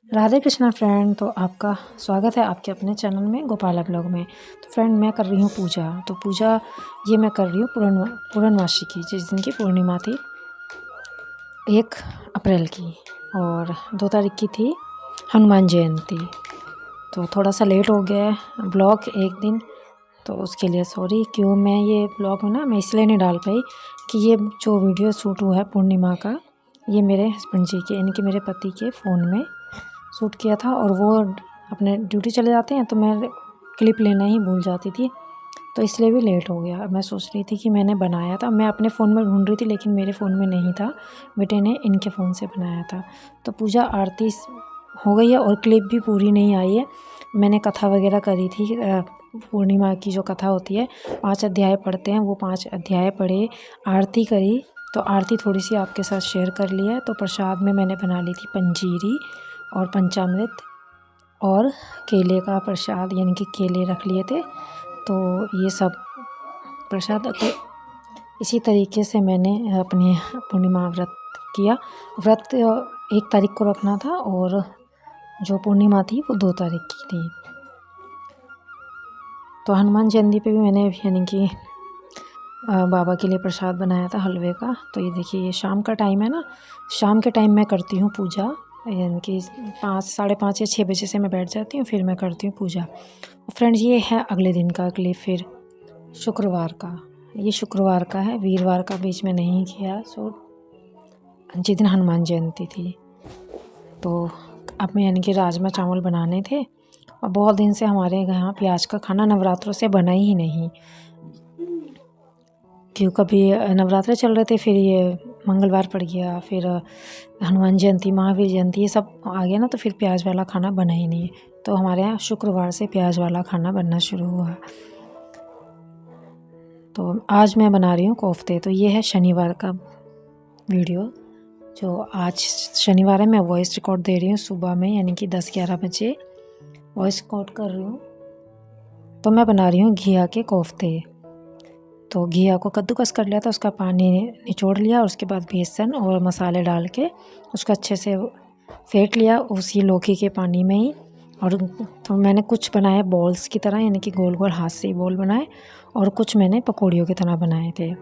Radhe Krishna friend. तो आपका स्वागत है आपके अपने चैनल में गोपाला ब्लॉग में। तो फ्रेंड मैं कर रही हूँ पूजा। तो पूजा ये मैं कर रही हूँ पूर्णमासी की, जिस दिन की पूर्णिमा थी 1 अप्रैल की, और 2 तारीख की थी हनुमान जयंती। तो थोड़ा सा लेट हो गया है ब्लॉग एक दिन, तो उसके लिए सॉरी। क्यों मैं ये ब्लॉग ना मैं इसलिए नहीं डाल पाई कि ये जो वीडियो शूट हुआ है पूर्णिमा का, ये मेरे हस्बैंड जी के यानी कि मेरे पति के फ़ोन में शूट किया था, और वो अपने ड्यूटी चले जाते हैं तो मैं क्लिप लेना ही भूल जाती थी, तो इसलिए भी लेट हो गया। मैं सोच रही थी कि मैंने बनाया था, मैं अपने फ़ोन में ढूंढ रही थी लेकिन मेरे फ़ोन में नहीं था, बेटे ने इनके फ़ोन से बनाया था। तो पूजा आरती हो गई है और क्लिप भी पूरी नहीं आई है। मैंने कथा वगैरह करी थी, पूर्णिमा की जो कथा होती है 5 अध्याय पढ़ते हैं, वो 5 अध्याय पढ़े, आरती करी। तो आरती थोड़ी सी आपके साथ शेयर कर ली है। तो प्रसाद में मैंने बना ली थी पंजीरी और पंचामृत और केले का प्रसाद, यानी कि केले रख लिए थे। तो ये सब प्रसाद, तो इसी तरीके से मैंने अपने पूर्णिमा व्रत किया। व्रत 1 तारीख को रखना था और जो पूर्णिमा थी वो 2 तारीख की थी। तो हनुमान जयंती पे भी मैंने यानी कि बाबा के लिए प्रसाद बनाया था हलवे का। तो ये देखिए, ये शाम का टाइम है ना, शाम के टाइम मैं करती हूँ पूजा, यानी कि 5, साढ़े 5 या 6 बजे से मैं बैठ जाती हूँ, फिर मैं करती हूँ पूजा। फ्रेंड्स ये है अगले दिन का क्लिप, फिर शुक्रवार का, ये शुक्रवार का है, वीरवार का बीच में नहीं किया शूट, जिस दिन हनुमान जयंती थी। तो अब मैं यानी कि राजमा चावल बनाने थे, और बहुत दिन से हमारे यहाँ प्याज का खाना नवरात्रों से बना ही नहीं, क्यों कभी नवरात्रे चल रहे थे, फिर ये मंगलवार पड़ गया, फिर हनुमान जयंती, महावीर जयंती, ये सब आ गया ना, तो फिर प्याज वाला खाना बना ही नहीं। तो हमारे यहाँ शुक्रवार से प्याज वाला खाना बनना शुरू हुआ। तो आज मैं बना रही हूँ कोफ्ते। तो ये है शनिवार का वीडियो, जो आज शनिवार है। मैं वॉइस रिकॉर्ड दे रही हूँ सुबह में, यानी कि 10-11 बजे वॉइस रिकॉर्ड कर रही हूँ। तो मैं बना रही हूँ घिया के कोफ्ते। तो घिया को कद्दूकस कर लिया था, उसका पानी निचोड़ लिया, और उसके बाद बेसन और मसाले डाल के उसको अच्छे से फेंट लिया उसी लौकी के पानी में ही। और तो मैंने कुछ बनाए बॉल्स की तरह, यानी कि गोल गोल हाथ से बॉल बनाए, और कुछ मैंने पकौड़ियों की तरह बनाए थे।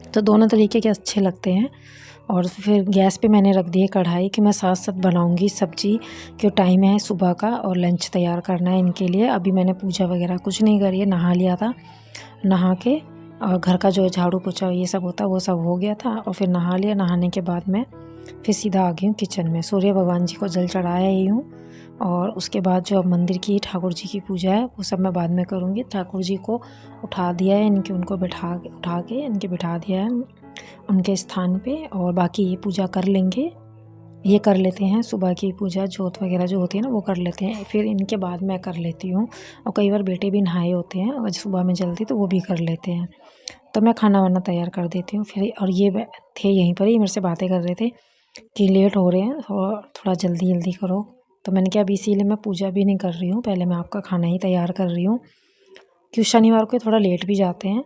तो दोनों तरीके के अच्छे लगते हैं। और फिर गैस पे मैंने रख दी है कढ़ाई, कि मैं साथ साथ बनाऊंगी सब्जी, क्यों टाइम है सुबह का और लंच तैयार करना है इनके लिए। अभी मैंने पूजा वगैरह कुछ नहीं करी है, नहा लिया था, नहा के और घर का जो झाड़ू पोछा ये सब होता है वो सब हो गया था, और फिर नहा लिया। नहाने के बाद मैं फिर सीधा आ गई हूँ किचन में। सूर्य भगवान जी को जल चढ़ाया ही हूँ, और उसके बाद जो अब मंदिर की ठाकुर जी की पूजा है वो सब मैं बाद में करूँगी। ठाकुर जी को उठा दिया है, इनके उनको उठा के इनके बिठा दिया है उनके स्थान पे, और बाकी ये पूजा कर लेंगे, ये कर लेते हैं सुबह की पूजा, जोत वगैरह जो होती है ना वो कर लेते हैं, फिर इनके बाद मैं कर लेती हूँ। और कई बार बेटे भी नहाए होते हैं और सुबह में जल्दी, तो वो भी कर लेते हैं। तो मैं खाना वाना तैयार कर देती हूँ फिर। और ये थे यहीं पर ही, मेरे से बातें कर रहे थे कि लेट हो रहे हैं और थोड़ा जल्दी जल्दी करो। तो मैंने कहा अभी इसीलिए मैं पूजा भी नहीं कर रही हूँ, पहले मैं आपका खाना ही तैयार कर रही हूँ, क्यों शनिवार को थोड़ा लेट भी जाते हैं,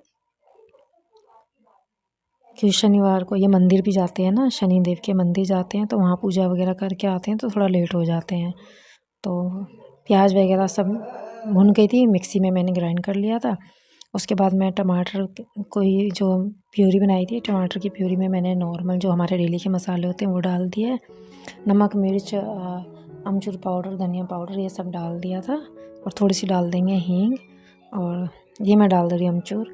कि शनिवार को ये मंदिर भी जाते हैं ना, शनि देव के मंदिर जाते हैं, तो वहाँ पूजा वगैरह करके आते हैं, तो थोड़ा लेट हो जाते हैं। तो प्याज वगैरह सब भुन गई थी, मिक्सी में मैंने ग्राइंड कर लिया था। उसके बाद मैं टमाटर को ही जो प्यूरी बनाई थी, टमाटर की प्यूरी में मैंने नॉर्मल जो हमारे डेली के मसाले होते हैं वो डाल दिए, नमक, मिर्च, अमचूर पाउडर, धनिया पाउडर, ये सब डाल दिया था। और थोड़ी सी डाल देंगे हींग, और ये मैं डाल दे रही हूँ अमचूर,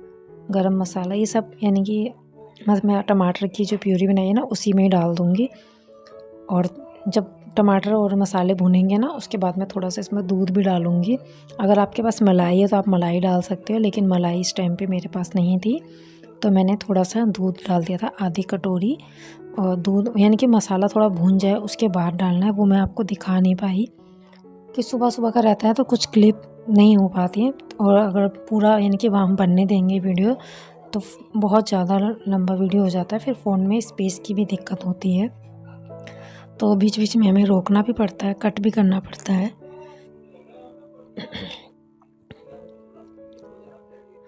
गरम मसाला, ये सब यानी कि बस मैं टमाटर की जो प्यूरी बनाई है ना उसी में ही डाल दूँगी। और जब टमाटर और मसाले भुनेंगे ना, उसके बाद मैं थोड़ा सा इसमें दूध भी डालूँगी। अगर आपके पास मलाई है तो आप मलाई डाल सकते हो, लेकिन मलाई इस टाइम पे मेरे पास नहीं थी, तो मैंने थोड़ा सा दूध डाल दिया था, आधी कटोरी। और दूध यानी कि मसाला थोड़ा भून जाए उसके बाद डालना है, वो मैं आपको दिखा नहीं पाई कि सुबह सुबह का रहता है तो कुछ क्लिप नहीं हो पाती है। और अगर पूरा यानी कि वहाँ हम बनने देंगे वीडियो तो बहुत ज़्यादा लंबा वीडियो हो जाता है, फिर फ़ोन में स्पेस की भी दिक्कत होती है, तो बीच बीच में हमें रोकना भी पड़ता है, कट भी करना पड़ता है।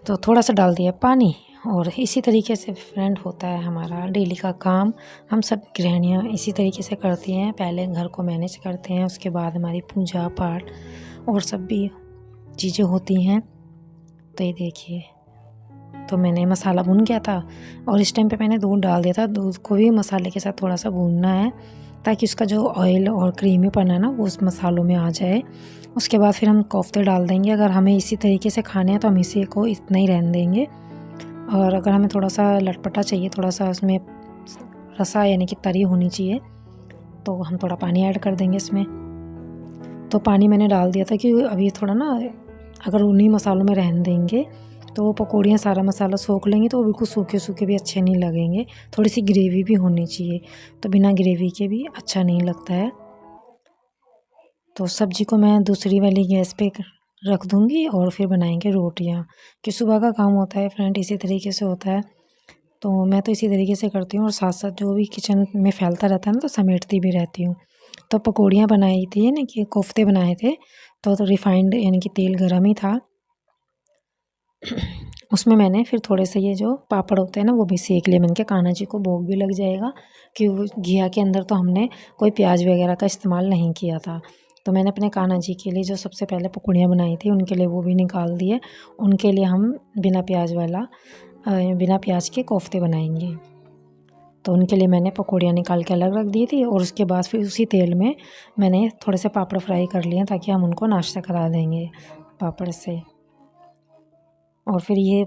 तो थोड़ा सा डाल दिया पानी, और इसी तरीके से फ्रेंड होता है हमारा डेली का काम। हम सब गृहिणियाँ इसी तरीके से करती हैं, पहले घर को मैनेज करते हैं, उसके बाद हमारी पूजा पाठ और सब भी चीज़ें होती हैं। तो ये देखिए, तो मैंने मसाला भून किया था और इस टाइम पे मैंने दूध डाल दिया था। दूध को भी मसाले के साथ थोड़ा सा भूनना है ताकि उसका जो ऑयल और क्रीमीपना है ना वो उस मसालों में आ जाए। उसके बाद फिर हम कोफ्ते डाल देंगे। अगर हमें इसी तरीके से खाने हैं तो हम इसी को इतना ही रहने देंगे, और अगर हमें थोड़ा सा लटपटा चाहिए, थोड़ा सा उसमें रसा यानी कि तरी होनी चाहिए, तो हम थोड़ा पानी ऐड कर देंगे इसमें। तो पानी मैंने डाल दिया था कि अभी थोड़ा ना, अगर उन्हीं मसालों में रहने देंगे तो वो पकौड़ियाँ सारा मसाला सोख लेंगी, तो वो बिल्कुल सूखे सूखे भी अच्छे नहीं लगेंगे। थोड़ी सी ग्रेवी भी होनी चाहिए, तो बिना ग्रेवी के भी अच्छा नहीं लगता है। तो सब्जी को मैं दूसरी वाली गैस पे रख दूँगी और फिर बनाएंगे रोटियाँ, कि सुबह का काम होता है फ्रेंड इसी तरीके से होता है। तो मैं तो इसी तरीके से करती हूँ और साथ साथ जो भी किचन में फैलता रहता है ना तो समेटती भी रहती हूँ। तो पकौड़ियाँ बनाई थी ना, कि कोफ्ते बनाए थे, तो रिफाइंड यानी कि तेल गरम ही था। उसमें मैंने फिर थोड़े से ये जो पापड़ होते हैं ना वो भी सेक लिए। मैंने कहा कान्हा जी को भोग भी लग जाएगा, कि वो घिया के अंदर तो हमने कोई प्याज वगैरह का इस्तेमाल नहीं किया था। तो मैंने अपने कान्हा जी के लिए जो सबसे पहले पकौड़ियाँ बनाई थी उनके लिए वो भी निकाल दिए। उनके लिए हम बिना प्याज के कोफ्ते बनाएंगे। तो उनके लिए मैंने पकौड़ियाँ निकाल के अलग रख दी थी, और उसके बाद फिर उसी तेल में मैंने थोड़े से पापड़ फ्राई कर लिए ताकि हम उनको नाश्ता करा देंगे पापड़ से। और फिर ये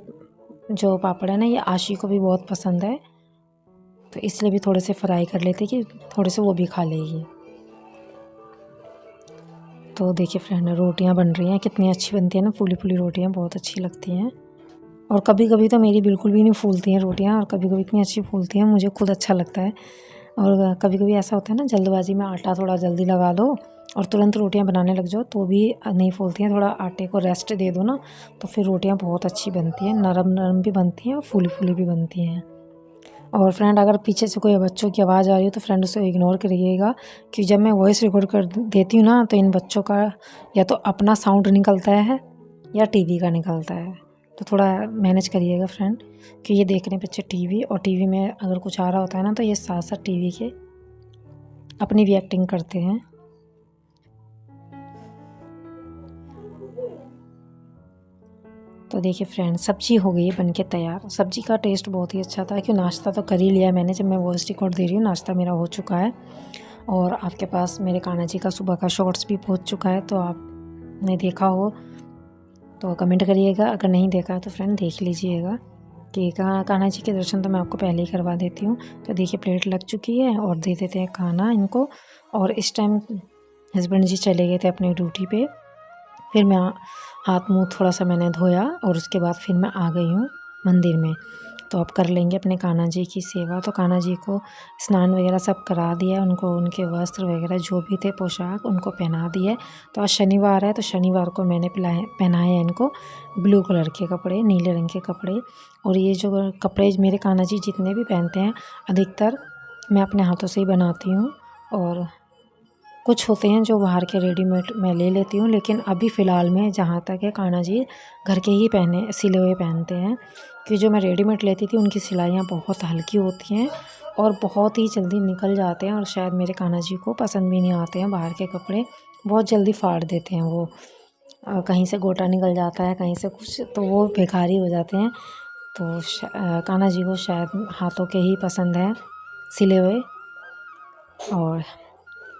जो पापड़ है ना ये आशी को भी बहुत पसंद है, तो इसलिए भी थोड़े से फ्राई कर लेते कि थोड़े से वो भी खा लेगी। तो देखिए फ्रेंड, रोटियां बन रही हैं, कितनी अच्छी बनती है ना, फूली फूली रोटियां बहुत अच्छी लगती हैं। और कभी कभी तो मेरी बिल्कुल भी नहीं फूलती हैं रोटियां, और कभी कभी इतनी अच्छी फूलती हैं, मुझे खुद अच्छा लगता है। और कभी कभी ऐसा होता है ना, जल्दबाजी में आटा थोड़ा जल्दी लगा दो और तुरंत रोटियां बनाने लग जाओ तो भी नहीं फूलती हैं। थोड़ा आटे को रेस्ट दे दो ना तो फिर रोटियां बहुत अच्छी बनती हैं, नरम नरम भी बनती हैं और फूली फूली भी बनती हैं। और फ्रेंड, अगर पीछे से कोई बच्चों की आवाज़ आ रही हो तो फ्रेंड उसे इग्नोर करिएगा, कि जब मैं वॉइस रिकॉर्ड कर देती हूँ ना तो इन बच्चों का या तो अपना साउंड निकलता है या टीवी का निकलता है। तो थोड़ा मैनेज करिएगा फ्रेंड, कि ये देख रहे हैं बच्चे टीवी, और टीवी में अगर कुछ आ रहा होता है ना तो ये साथ साथ टीवी के अपनी भी एक्टिंग करते हैं। तो देखिए फ्रेंड, सब्जी हो गई है बनके तैयार। सब्जी का टेस्ट बहुत ही अच्छा था, क्यों नाश्ता तो कर ही लिया मैंने, जब मैं वॉइस रिकॉर्ड दे रही हूँ नाश्ता मेरा हो चुका है। और आपके पास मेरे कान्हा जी का सुबह का शॉर्ट्स भी पहुँच चुका है, तो आपने देखा हो तो कमेंट करिएगा, अगर नहीं देखा है तो फ्रेंड देख लीजिएगा। कि कान्हा जी के दर्शन तो मैं आपको पहले ही करवा देती हूँ। तो देखिए प्लेट लग चुकी है और दे देते हैं खाना इनको। और इस टाइम हस्बैंड जी चले गए थे अपनी ड्यूटी पे। फिर मैं हाथ मुँह थोड़ा सा मैंने धोया और उसके बाद फिर मैं आ गई हूँ मंदिर में। तो अब कर लेंगे अपने कान्हा जी की सेवा। तो कान्हा जी को स्नान वगैरह सब करा दिया, उनको उनके वस्त्र वगैरह जो भी थे पोशाक उनको पहना दिए। तो आज शनिवार है, तो शनिवार को मैंने पहनाए हैं इनको ब्लू कलर के कपड़े, नीले रंग के कपड़े। और ये जो कपड़े मेरे कान्हा जी जितने भी पहनते हैं अधिकतर मैं अपने हाथों से ही बनाती हूँ, और कुछ होते हैं जो बाहर के रेडीमेड मैं ले लेती हूँ। लेकिन अभी फ़िलहाल में जहाँ तक है कान्हा जी घर के ही सिले हुए पहनते हैं, कि जो मैं रेडीमेड लेती थी उनकी सिलाइयाँ बहुत हल्की होती हैं और बहुत ही जल्दी निकल जाते हैं, और शायद मेरे कान्हा जी को पसंद भी नहीं आते हैं बाहर के कपड़े, बहुत जल्दी फाड़ देते हैं वो। कहीं से गोटा निकल जाता है, कहीं से कुछ, तो वो बेकार ही हो जाते हैं। तो कान्हा जी को शायद हाथों के ही पसंद है सिले हुए। और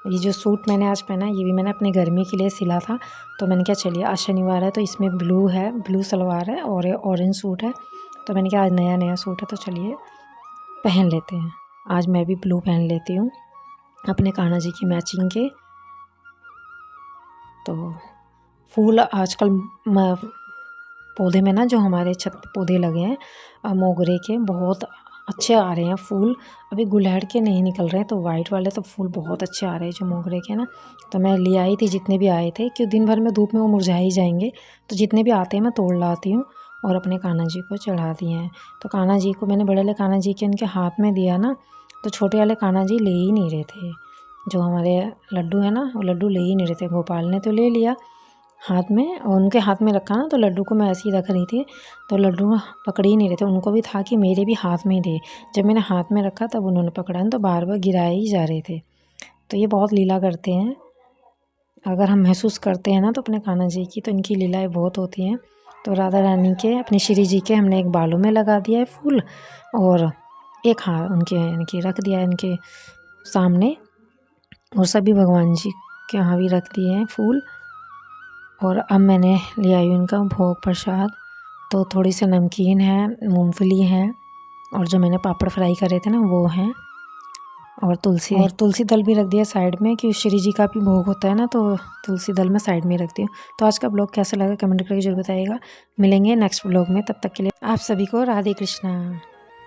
ये जो सूट मैंने आज पहना है ये भी मैंने अपने गर्मी के लिए सिला था। तो मैंने क्या, चलिए आज शनिवार है तो इसमें ब्लू है, ब्लू सलवार है और ऑरेंज सूट है। तो मैंने कहा आज नया नया सूट है तो चलिए पहन लेते हैं। आज मैं भी ब्लू पहन लेती हूँ अपने कान्हा जी की मैचिंग के। तो फूल आजकल पौधे में ना, जो हमारे छत पे पौधे लगे हैं मोगरे के, बहुत अच्छे आ रहे हैं फूल। अभी गुलहड़ के नहीं निकल रहे हैं, तो वाइट वाले तो फूल बहुत अच्छे आ रहे हैं जो मोगरे के ना। तो मैं ले आई थी जितने भी आए थे, क्योंकि दिन भर में धूप में वो मुरझा ही जाएंगे। तो जितने भी आते हैं मैं तोड़ लाती हूँ और अपने कान्हा जी को चढ़ा दिए हैं। तो कान्हा जी को मैंने बड़े वाले कान्हा जी के उनके हाथ में दिया ना, तो छोटे वाले कान्हा जी ले ही नहीं रहे थे। जो हमारे लड्डू है ना, वो लड्डू ले ही नहीं रहे थे। गोपाल ने तो ले लिया, हाथ में, और उनके हाथ में रखा ना तो लड्डू को मैं ऐसे ही रख रही थी, तो लड्डू पकड़ ही नहीं रहे थे। उनको भी था कि मेरे भी हाथ में ही दे। जब मैंने हाथ में रखा तब उन्होंने पकड़ा, तो बार बार गिराए ही जा रहे थे। तो ये बहुत लीला करते हैं। अगर हम महसूस करते हैं ना तो अपने कान्हा जी की, तो इनकी लीलाएँ बहुत होती हैं। तो राधा रानी के, अपने श्री जी के हमने एक बालों में लगा दिया है फूल, और एक हाथ उनके इनके रख दिया है इनके सामने, और सभी भगवान जी के यहाँ भी रख दिए हैं फूल। और अब मैंने ले आई हूँ इनका भोग प्रसाद। तो थोड़ी सी नमकीन है, मूंगफली है, और जो मैंने पापड़ फ्राई करे थे ना वो हैं, और तुलसी दल भी रख दिया साइड में, कि श्री जी का भी भोग होता है ना, तो तुलसी दल मैं साइड में रख दी हूँ। तो आज का ब्लॉग कैसा लगा कमेंट करके जरूर बताइएगा। मिलेंगे नेक्स्ट ब्लॉग में, तब तक के लिए आप सभी को राधे कृष्णा।